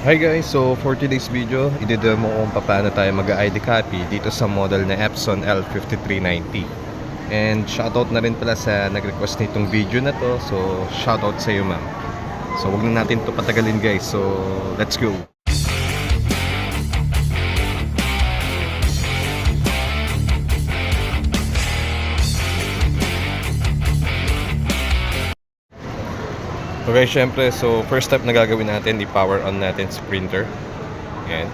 Hi guys, so for today's video, i-demo kung paano tayo mag-ID copy dito sa model na Epson L5390. And shoutout na rin pala sa nag-request nitong video na to. So shoutout sa iyo ma'am. So wag na natin to patagalin guys. So let's go. Okay, syempre, so first step na gagawin natin, i-power on natin sa printer. Ayan.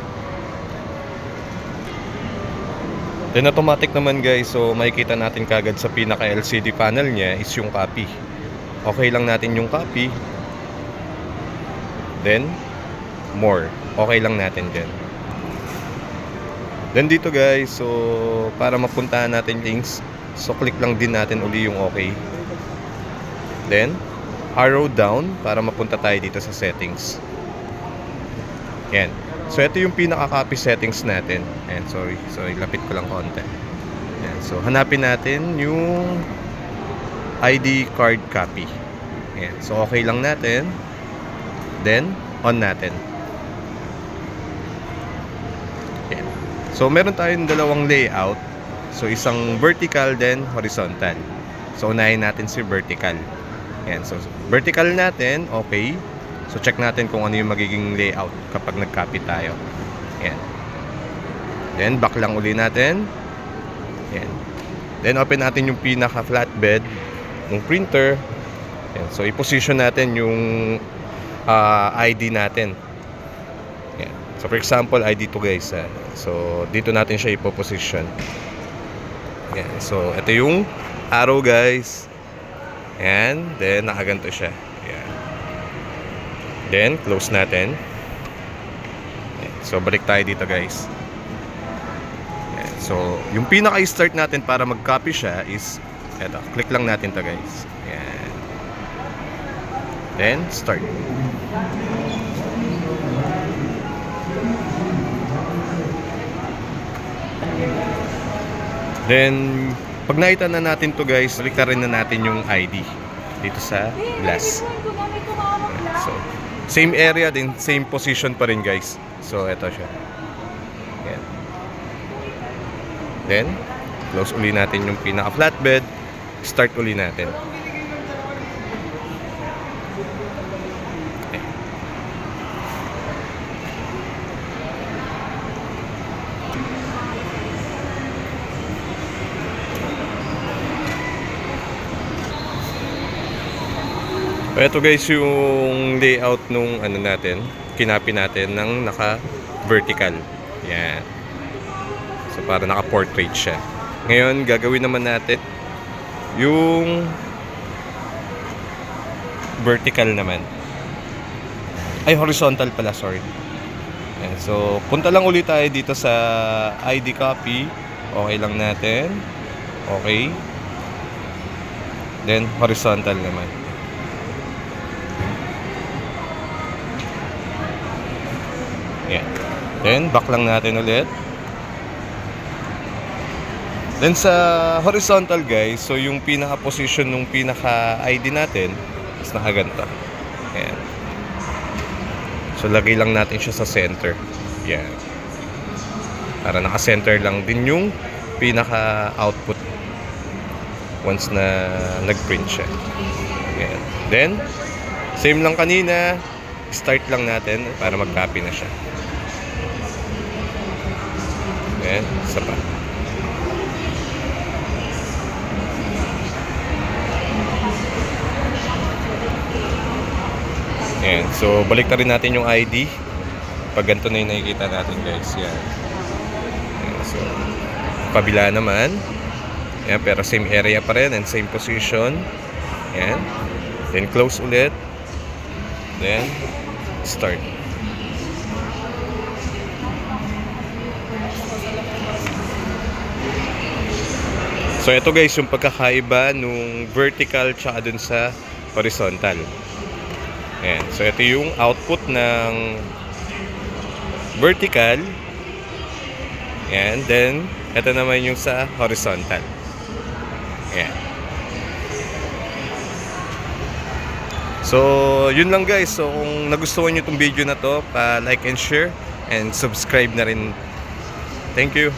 Then automatic naman guys, so makikita natin kagad sa pinaka LCD panel niya is yung copy. Okay lang natin yung copy. Then more. Okay lang natin din. Then dito guys, so para mapuntahan natin links, so click lang din natin uli yung okay. Then arrow down para mapunta tayo dito sa settings. Yan. So ito yung pinaka-copy settings natin. Ayan, sorry, lapit ko lang konti. Ayan, so hanapin natin yung ID card copy. Ayan, so okay lang natin. Then on natin. Ayan. So meron tayong dalawang layout. So isang vertical then horizontal. So unahin natin si vertical. Ayan, so vertical natin, okay. So check natin kung ano yung magiging layout kapag nag-copy tayo. Ayan. Then back lang uli natin. Ayan. Then open natin yung pinaka flatbed ng printer. Ayan. So i-position natin yung ID natin. Ayan. So for example, ID to guys. So dito natin siya ipo-position. Ayan. So ito yung arrow guys. Ayan, then nakaganto siya. Ayan. Then close natin. Ayan. So balik tayo dito guys. Ayan. So yung pinaka-start natin para mag-copy siya is eto, click lang natin to guys. Ayan. Then start. Then pag nakita na natin to guys, baliktarin na natin yung ID dito sa glass. So, same area din, same position pa rin guys. So, eto siya. Ayan. Then, close uli natin yung pinaka-flatbed. Start uli natin. Ito guys yung layout nung ano natin, kinapi natin ng naka-vertical. Yan. So para naka-portrait siya. Ngayon gagawin naman natin yung vertical naman. Ay, horizontal pala, sorry. Yan. So punta lang ulit tayo dito sa ID copy. Okay lang natin. Okay. Then horizontal naman. Yan. Then back lang natin ulit. Then sa horizontal guys, so yung pinaka position ng pinaka ID natin is nakaganto. Yan. So lagay lang natin siya sa center. Yan. Para naka-center lang din yung pinaka output once na nag-print siya. Yan. Then same lang kanina, start lang natin para mag-copy na siya. Ayan, isa pa. Ayan, so balik na rin natin yung ID. Pag ganito na yung nakikita natin guys. Yan. Ayan, so kabila naman. Ayan, pero same area pa rin and same position. Ayan. Then close ulit. Then start. So ito guys yung pagkakaiba nung vertical tsaka dun sa horizontal. Ayan. So ito yung output ng vertical. Ayan. Then ito naman yung sa horizontal. Ayan. So, yun lang guys. So, kung nagustuhan nyo itong video na to, pa-like and share and subscribe na rin. Thank you.